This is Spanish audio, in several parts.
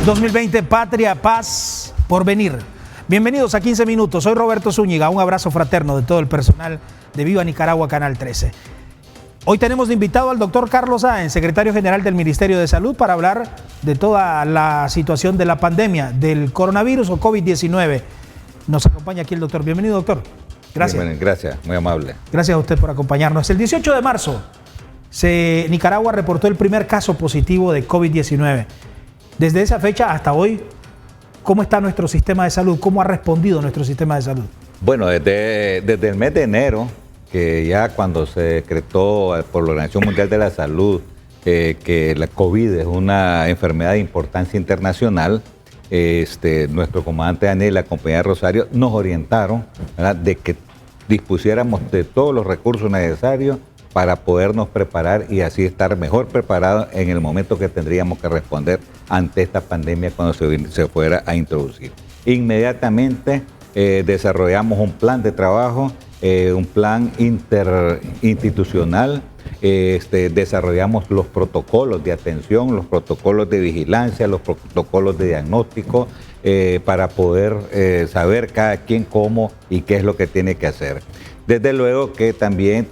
2020, patria, paz, porvenir. Bienvenidos a 15 minutos. Soy Roberto Zúñiga. Un abrazo fraterno de todo el personal de Viva Nicaragua, Canal 13. Hoy tenemos de invitado al doctor Carlos Sáenz, secretario general del Ministerio de Salud, para hablar de toda la situación de la pandemia, del coronavirus o COVID-19. Nos acompaña aquí el doctor. Bienvenido, doctor. Gracias. Bien, gracias, muy amable. Gracias a usted por acompañarnos. El 18 de marzo, Nicaragua reportó el primer caso positivo de COVID-19. Desde esa fecha hasta hoy, ¿cómo está nuestro sistema de salud? ¿Cómo ha respondido nuestro sistema de salud? Bueno, desde el mes de enero, que ya cuando se decretó por la Organización Mundial de la Salud que la COVID es una enfermedad de importancia internacional, nuestro comandante Daniel y la compañía Rosario nos orientaron, ¿verdad?, de que dispusiéramos de todos los recursos necesarios para podernos preparar y así estar mejor preparados en el momento que tendríamos que responder ante esta pandemia cuando se fuera a introducir. Inmediatamente desarrollamos un plan de trabajo, un plan interinstitucional, desarrollamos los protocolos de atención, los protocolos de vigilancia, los protocolos de diagnóstico para poder saber cada quien cómo y qué es lo que tiene que hacer. Desde luego que también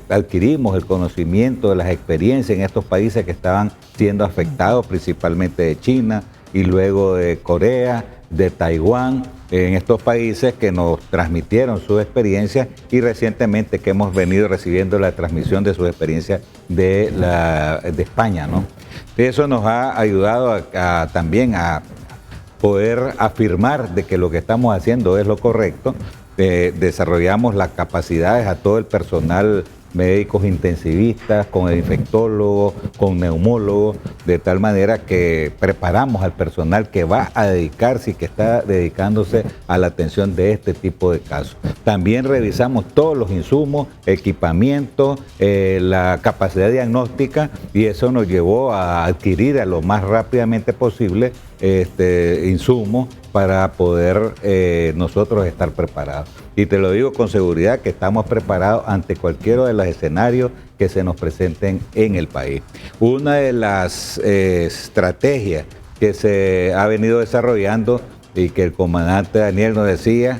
adquirimos el conocimiento de las experiencias en estos países que estaban siendo afectados, principalmente de China y luego de Corea, de Taiwán, en estos países que nos transmitieron sus experiencias y recientemente que hemos venido recibiendo la transmisión de sus experiencias de España, ¿no? Eso nos ha ayudado también a poder afirmar de que lo que estamos haciendo es lo correcto. Desarrollamos las capacidades a todo el personal, médicos intensivistas, con el infectólogo, con neumólogos, de tal manera que preparamos al personal que va a dedicarse y que está dedicándose a la atención de este tipo de casos. También revisamos todos los insumos, equipamiento, la capacidad diagnóstica, y eso nos llevó a adquirir a lo más rápidamente posible insumos para poder nosotros estar preparados. Y te lo digo con seguridad que estamos preparados ante cualquiera de los escenarios que se nos presenten en el país. Una de las estrategias que se ha venido desarrollando y que el comandante Daniel nos decía,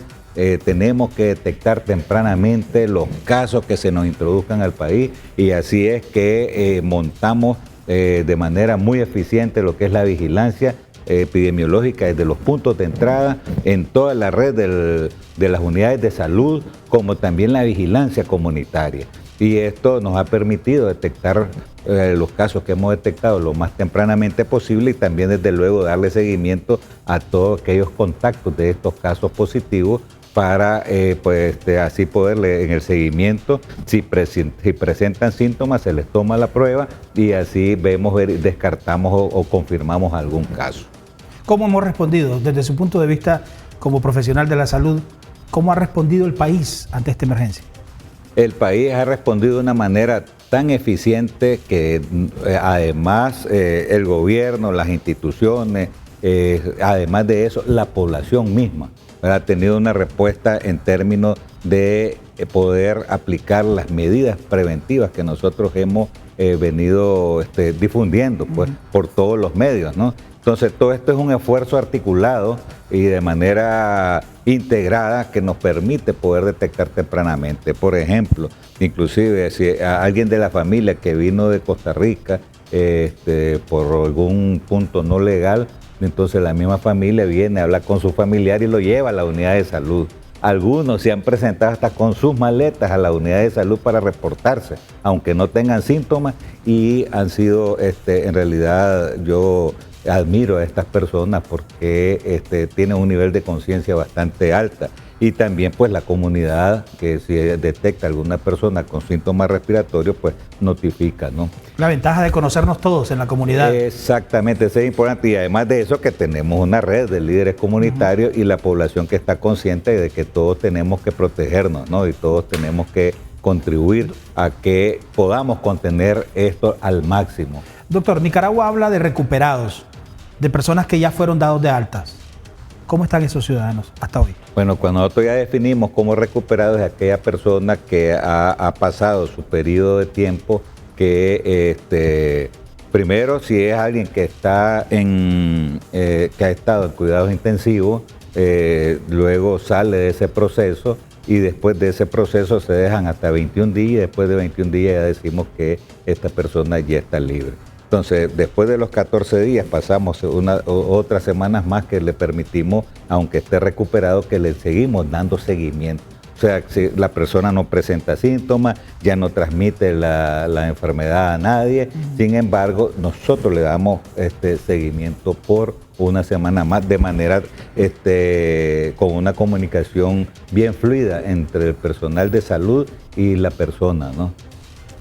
tenemos que detectar tempranamente los casos que se nos introduzcan al país, y así es que montamos de manera muy eficiente lo que es la vigilancia epidemiológica desde los puntos de entrada en toda la red de las unidades de salud, como también la vigilancia comunitaria. Y esto nos ha permitido detectar los casos que hemos detectado lo más tempranamente posible y también desde luego darle seguimiento a todos aquellos contactos de estos casos positivos para así poderle en el seguimiento, si presentan síntomas, se les toma la prueba y así descartamos o confirmamos algún caso. ¿Cómo hemos respondido desde su punto de vista como profesional de la salud? ¿Cómo ha respondido el país ante esta emergencia? El país ha respondido de una manera tan eficiente que además el gobierno, las instituciones, además de eso, la población misma ha tenido una respuesta en términos de poder aplicar las medidas preventivas que nosotros hemos venido difundiendo pues, por todos los medios, ¿no? Entonces todo esto es un esfuerzo articulado y de manera integrada que nos permite poder detectar tempranamente. Por ejemplo, inclusive si alguien de la familia que vino de Costa Rica por algún punto no legal, entonces la misma familia viene a hablar con su familiar y lo lleva a la unidad de salud. Algunos se han presentado hasta con sus maletas a la unidad de salud para reportarse, aunque no tengan síntomas, y han sido, en realidad, yo admiro a estas personas porque tienen un nivel de conciencia bastante alta. Y también pues la comunidad, que si detecta alguna persona con síntomas respiratorios, pues notifica, ¿no? La ventaja de conocernos todos en la comunidad. Exactamente, eso es importante. Y además de eso, que tenemos una red de líderes comunitarios y la población que está consciente de que todos tenemos que protegernos, ¿no? Y todos tenemos que contribuir a que podamos contener esto al máximo. Doctor, Nicaragua habla de recuperados, de personas que ya fueron dados de altas. ¿Cómo están esos ciudadanos hasta hoy? Bueno, cuando nosotros ya definimos como recuperados es aquella persona que ha pasado su periodo de tiempo que Primero, si es alguien que está que ha estado en cuidados intensivos, luego sale de ese proceso y después de ese proceso se dejan hasta 21 días y después de 21 días ya decimos que esta persona ya está libre. Entonces, después de los 14 días pasamos otras semanas más que le permitimos, aunque esté recuperado, que le seguimos dando seguimiento. O sea, si la persona no presenta síntomas, ya no transmite la enfermedad a nadie. Sin embargo, nosotros le damos seguimiento por una semana más de manera con una comunicación bien fluida entre el personal de salud y la persona, ¿no?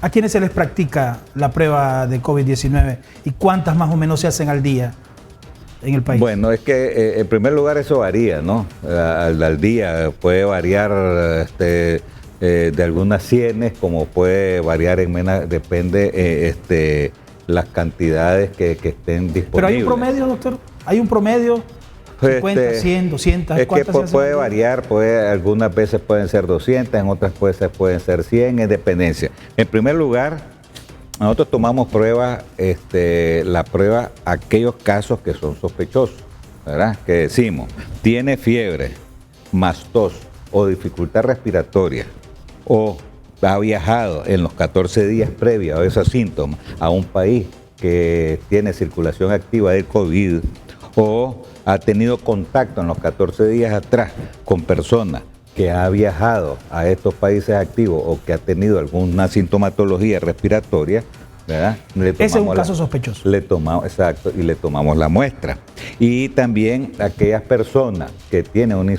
¿A quiénes se les practica la prueba de COVID-19 y cuántas más o menos se hacen al día en el país? Bueno, es que en primer lugar eso varía, ¿no? Al día puede variar de algunas cienes, como puede variar en menos, depende las cantidades que estén disponibles. ¿Pero hay un promedio, doctor? ¿Hay un promedio? 50, 100, 200, es que puede variar, algunas veces pueden ser 200, en otras veces pueden ser 100, en dependencia. En primer lugar, nosotros tomamos pruebas, aquellos casos que son sospechosos, ¿verdad? Que decimos, tiene fiebre, más tos o dificultad respiratoria, o ha viajado en los 14 días previos a esos síntomas a un país que tiene circulación activa del COVID, o ha tenido contacto en los 14 días atrás con personas que ha viajado a estos países activos o que ha tenido alguna sintomatología respiratoria, ¿verdad? Ese es un caso sospechoso. Exacto, y le tomamos la muestra. Y también aquellas personas que tienen una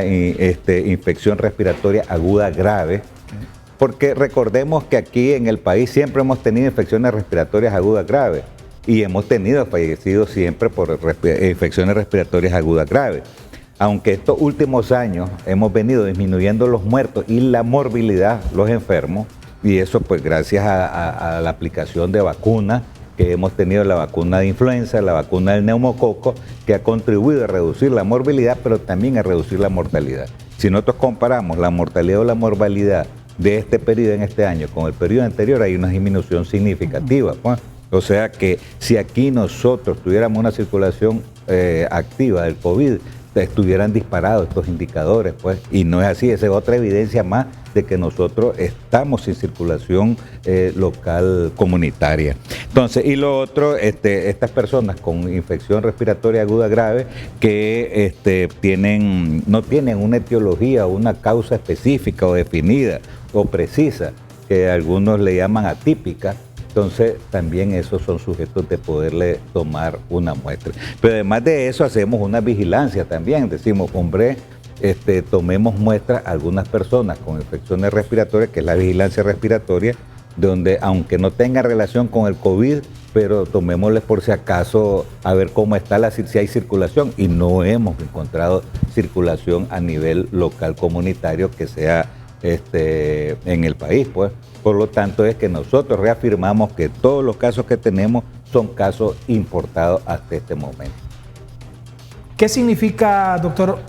infección respiratoria aguda grave, porque recordemos que aquí en el país siempre hemos tenido infecciones respiratorias agudas graves y hemos tenido fallecidos siempre por infecciones respiratorias agudas graves. Aunque estos últimos años hemos venido disminuyendo los muertos y la morbilidad, los enfermos, y eso pues gracias a la aplicación de vacunas, que hemos tenido la vacuna de influenza, la vacuna del neumococo, que ha contribuido a reducir la morbilidad, pero también a reducir la mortalidad. Si nosotros comparamos la mortalidad o la morbilidad de este periodo en este año con el periodo anterior, hay una disminución significativa, pues. O sea que si aquí nosotros tuviéramos una circulación activa del COVID, estuvieran disparados estos indicadores, pues, y no es así. Esa es otra evidencia más de que nosotros estamos en circulación local comunitaria. Entonces, y lo otro, estas personas con infección respiratoria aguda grave que no tienen una etiología o una causa específica o definida o precisa, que algunos le llaman atípica, entonces también esos son sujetos de poderle tomar una muestra. Pero además de eso hacemos una vigilancia también, decimos, hombre, tomemos muestras a algunas personas con infecciones respiratorias, que es la vigilancia respiratoria, donde aunque no tenga relación con el COVID, pero tomémosles por si acaso a ver cómo está, si hay circulación, y no hemos encontrado circulación a nivel local comunitario que sea en el país, pues. Por lo tanto, es que nosotros reafirmamos que todos los casos que tenemos son casos importados hasta este momento. ¿Qué significa, doctor,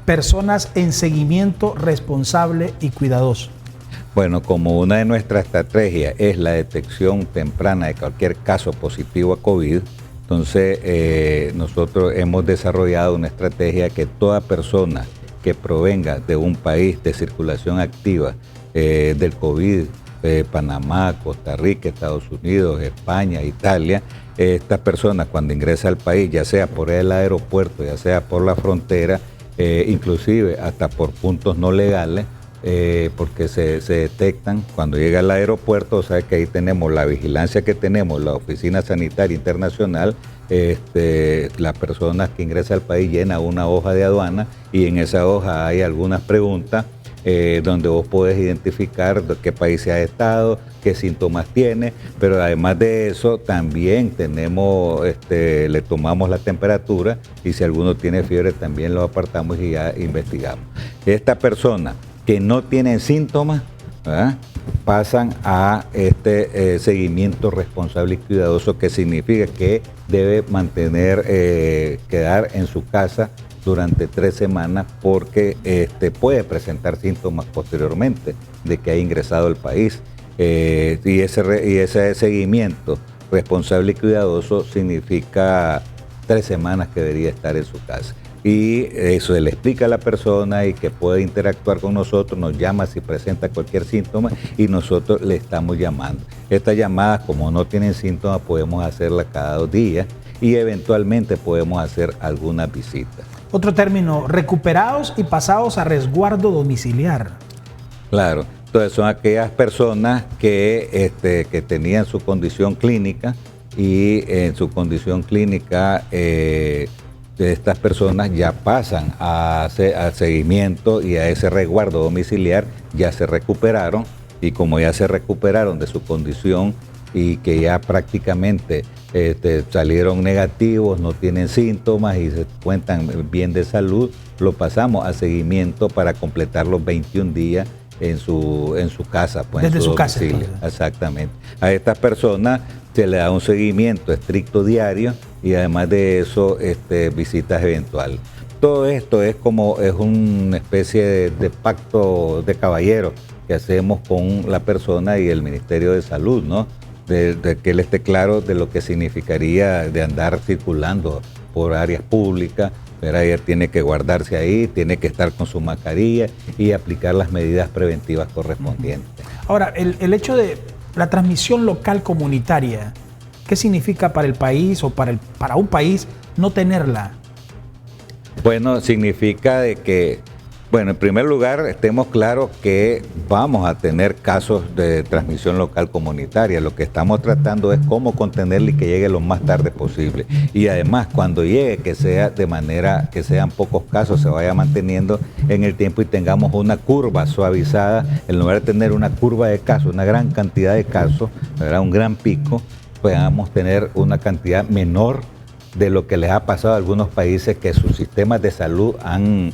personas en seguimiento responsable y cuidadoso? Bueno, como una de nuestras estrategias es la detección temprana de cualquier caso positivo a COVID, entonces nosotros hemos desarrollado una estrategia que toda persona que provenga de un país de circulación activa del COVID, Panamá, Costa Rica, Estados Unidos, España, Italia, estas personas cuando ingresa al país, ya sea por el aeropuerto, ya sea por la frontera, inclusive hasta por puntos no legales, porque se detectan cuando llega al aeropuerto. O sea que ahí tenemos la vigilancia que tenemos, la Oficina Sanitaria Internacional, la persona que ingresa al país llena una hoja de aduana y en esa hoja hay algunas preguntas donde vos podés identificar de qué país se ha estado, qué síntomas tiene, pero además de eso también tenemos, le tomamos la temperatura y si alguno tiene fiebre también lo apartamos y ya investigamos. Esta persona que no tienen síntomas, ¿verdad?, pasan a seguimiento responsable y cuidadoso, que significa que debe quedar en su casa durante 3 semanas porque puede presentar síntomas posteriormente de que ha ingresado al país. Y ese seguimiento responsable y cuidadoso significa 3 semanas que debería estar en su casa. Y eso se le explica a la persona y que puede interactuar con nosotros, nos llama si presenta cualquier síntoma y nosotros le estamos llamando. Estas llamadas, como no tienen síntomas, podemos hacerlas cada 2 días y eventualmente podemos hacer algunas visitas. Otro término, recuperados y pasados a resguardo domiciliar. Claro, entonces son aquellas personas que tenían su condición clínica y en su condición clínica estas personas ya pasan al seguimiento y a ese resguardo domiciliar, ya se recuperaron y como ya se recuperaron de su condición y que ya prácticamente salieron negativos, no tienen síntomas y se cuentan bien de salud, lo pasamos a seguimiento para completar los 21 días en su casa, pues, desde en su casa. Exactamente. A estas personas se le da un seguimiento estricto diario y además de eso visitas eventuales. Todo esto es una especie de pacto de caballeros que hacemos con la persona y el Ministerio de Salud, ¿no? De que él esté claro de lo que significaría de andar circulando por áreas públicas. Pero ella tiene que guardarse ahí, tiene que estar con su mascarilla y aplicar las medidas preventivas correspondientes. Ahora, el hecho de la transmisión local comunitaria, ¿qué significa para el país o para un país no tenerla? Bueno, significa de que, en primer lugar, estemos claros que vamos a tener casos de transmisión local comunitaria. Lo que estamos tratando es cómo contenerla y que llegue lo más tarde posible. Y además, cuando llegue, que sea de manera que sean pocos casos, se vaya manteniendo en el tiempo y tengamos una curva suavizada. En lugar de tener una curva de casos, una gran cantidad de casos, ¿verdad? Un gran pico, podamos tener una cantidad menor de lo que les ha pasado a algunos países que sus sistemas de salud han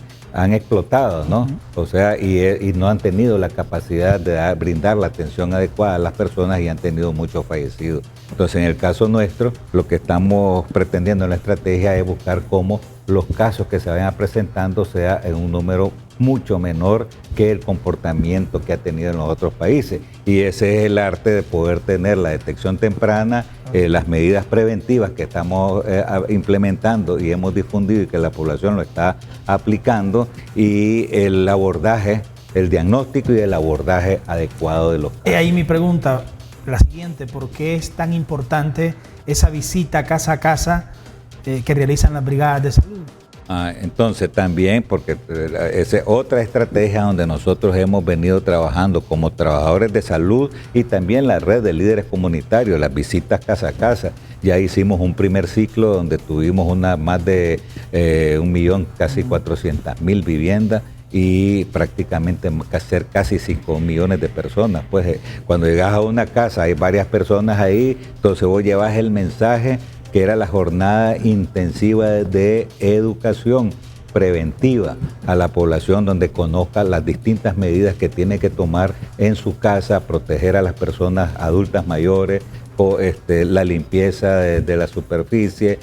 explotado, ¿no? O sea, y no han tenido la capacidad de brindar la atención adecuada a las personas y han tenido muchos fallecidos. Entonces, en el caso nuestro, lo que estamos pretendiendo en la estrategia es buscar cómo los casos que se vayan presentando sea en un número mucho menor que el comportamiento que ha tenido en los otros países. Y ese es el arte de poder tener la detección temprana, las medidas preventivas que estamos implementando y hemos difundido y que la población lo está aplicando, y el abordaje, el diagnóstico y el abordaje adecuado de los casos. Ahí mi pregunta, la siguiente, ¿por qué es tan importante esa visita casa a casa que realizan las brigadas de salud? Entonces también, porque esa es otra estrategia donde nosotros hemos venido trabajando como trabajadores de salud y también la red de líderes comunitarios, las visitas casa a casa. Ya hicimos un primer ciclo donde tuvimos más de 1 millón, casi 400,000 viviendas y prácticamente hacer casi 5 millones de personas. Pues cuando llegas a una casa hay varias personas ahí, entonces vos llevas el mensaje que era la jornada intensiva de educación preventiva a la población, donde conozca las distintas medidas que tiene que tomar en su casa, proteger a las personas adultas mayores, la limpieza de la superficie,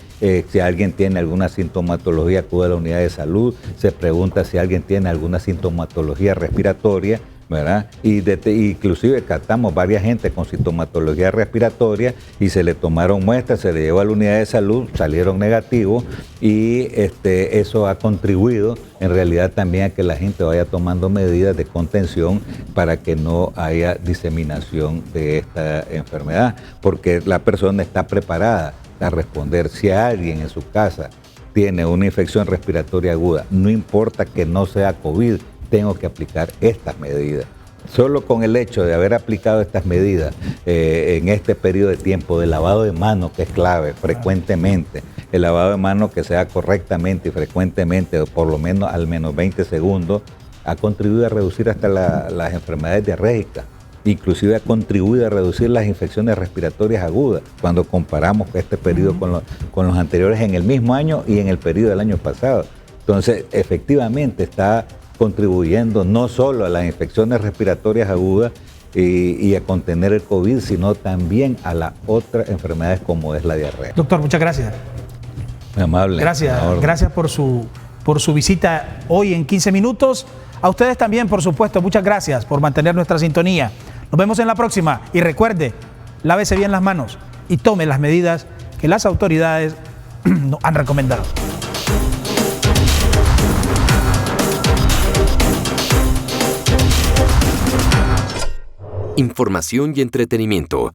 si alguien tiene alguna sintomatología, acude a la unidad de salud, se pregunta si alguien tiene alguna sintomatología respiratoria, ¿verdad? Inclusive captamos varias gente con sintomatología respiratoria y se le tomaron muestras, se le llevó a la unidad de salud, salieron negativos y eso ha contribuido en realidad también a que la gente vaya tomando medidas de contención para que no haya diseminación de esta enfermedad, porque la persona está preparada a responder. Si alguien en su casa tiene una infección respiratoria aguda, no importa que no sea COVID, tengo que aplicar estas medidas. Solo con el hecho de haber aplicado estas medidas en este periodo de tiempo de lavado de manos, que es clave frecuentemente, el lavado de manos que sea correctamente y frecuentemente, o por lo menos al menos 20 segundos, ha contribuido a reducir hasta las enfermedades diarreicas. Inclusive ha contribuido a reducir las infecciones respiratorias agudas cuando comparamos este periodo con los anteriores en el mismo año y en el periodo del año pasado. Entonces, efectivamente está contribuyendo no solo a las infecciones respiratorias agudas y a contener el COVID, sino también a las otras enfermedades como es la diarrea. Doctor, muchas gracias. Muy amable. Gracias por su visita hoy en 15 minutos. A ustedes también, por supuesto, muchas gracias por mantener nuestra sintonía. Nos vemos en la próxima y recuerde, lávese bien las manos. y tome las medidas que las autoridades han recomendado. Información y entretenimiento.